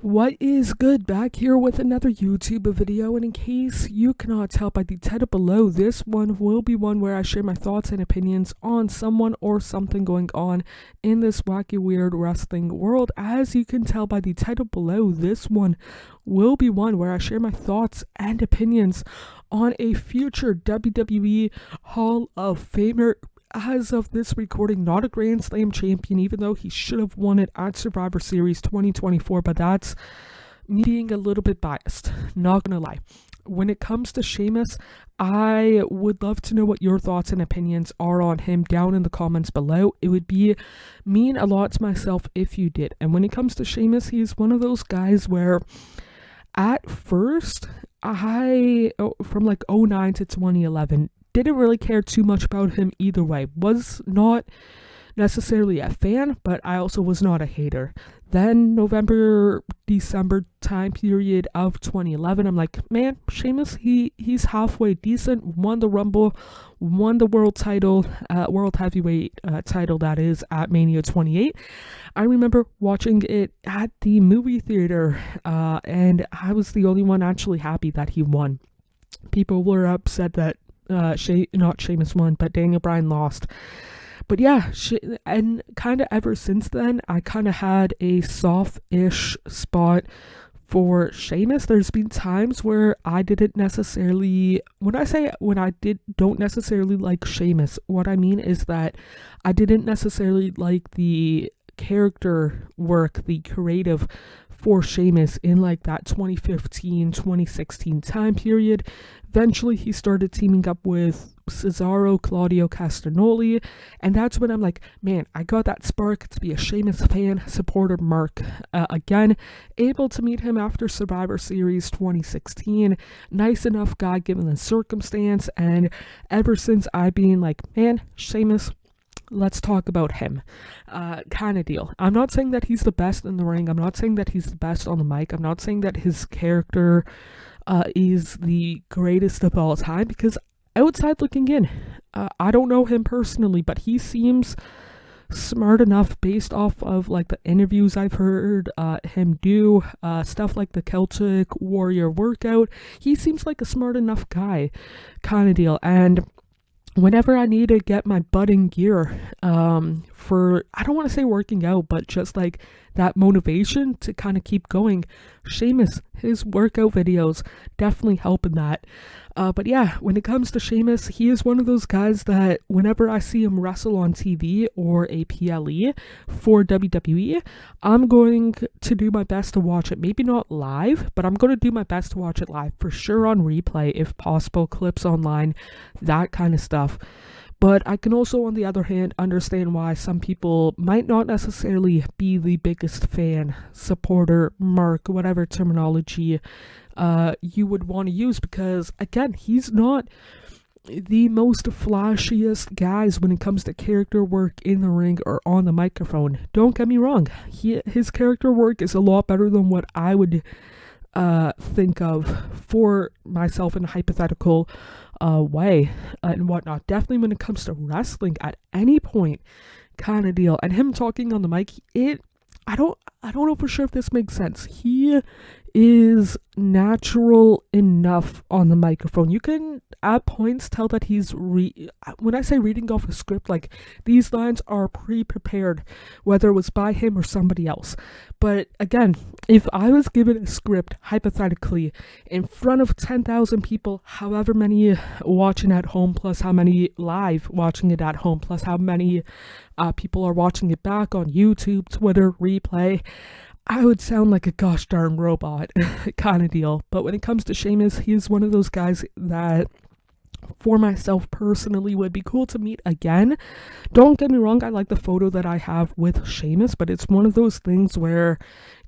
What is good? Back here with another YouTube video, and in case you cannot tell by the title below, this one will be one where I share my thoughts and opinions on someone or something going on in this wacky weird wrestling world. As you can tell by the title below, this one will be one where I share my thoughts and opinions on a future WWE Hall of Famer. As of this recording, not a Grand Slam champion, even though he should have won it at Survivor Series 2024, but that's me being a little bit biased, not gonna lie. When it comes to Sheamus, I would love to know what your thoughts and opinions are on him down in the comments below. It would mean a lot to myself if you did. And when it comes to Sheamus, he's one of those guys where at first, from like 09 to 2011, didn't really care too much about him either way. Was not necessarily a fan, but I also was not a hater. Then November, December time period of 2011, I'm like, man, Sheamus, he's halfway decent. Won the Rumble, won the world title, world heavyweight title, that is, at Mania 28. I remember watching it at the movie theater, and I was the only one actually happy that he won. People were upset that not Sheamus won, but Daniel Bryan lost. But yeah, and kind of ever since then, I kind of had a soft-ish spot for Sheamus. There's been times where I didn't necessarily, don't necessarily like Sheamus, what I mean is that I didn't necessarily like the character work, the creative for Sheamus in like that 2015, 2016 time period. Eventually he started teaming up with Cesaro, Claudio Castagnoli, and that's when I'm like, man, I got that spark to be a Sheamus fan, supporter, Mark. Again, able to meet him after Survivor Series 2016. Nice enough guy given the circumstance, and ever since I've been like, man, Sheamus, let's talk about him, kind of deal. I'm not saying that he's the best in the ring. I'm not saying that he's the best on the mic. I'm not saying that his character is the greatest of all time, because outside looking in, I don't know him personally, but he seems smart enough based off of like the interviews I've heard him do, stuff like the Celtic Warrior workout. He seems like a smart enough guy, kind of deal. And whenever I need to get my butt in gear for, I don't want to say working out, but just like that motivation to kind of keep going, Sheamus, his workout videos definitely help in that. But yeah, when it comes to Sheamus, he is one of those guys that whenever I see him wrestle on TV or a PLE for WWE, I'm going to do my best to watch it. Maybe not live, but I'm going to do my best to watch it live, for sure on replay if possible, clips online, that kind of stuff. But I can also, on the other hand, understand why some people might not necessarily be the biggest fan, supporter, mark, whatever terminology you would want to use, because again, he's not the most flashiest guys when it comes to character work in the ring or on the microphone. Don't get me wrong, his character work is a lot better than what I would think of for myself in a hypothetical way and whatnot. Definitely when it comes to wrestling at any point, kind of deal. And him talking on the mic, I don't know for sure if this makes sense. He is natural enough on the microphone. You can at points tell that he's when I say reading off a script, like these lines are pre-prepared, whether it was by him or somebody else. But again, if I was given a script hypothetically in front of 10,000 people, however many watching at home, plus how many live watching it at home, plus how many people are watching it back on YouTube, Twitter, replay, I would sound like a gosh darn robot kind of deal. But when it comes to Sheamus, he's one of those guys that for myself personally would be cool to meet again. Don't get me wrong, I like the photo that I have with Sheamus, but it's one of those things where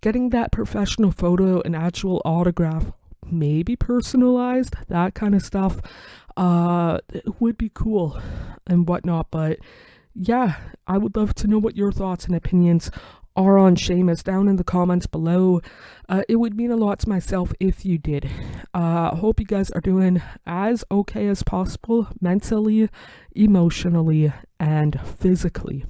getting that professional photo, an actual autograph, maybe personalized, that kind of stuff, would be cool and whatnot. But yeah, I would love to know what your thoughts and opinions are on Sheamus down in the comments below. It would mean a lot to myself if you did. Hope you guys are doing as okay as possible, mentally, emotionally, and physically.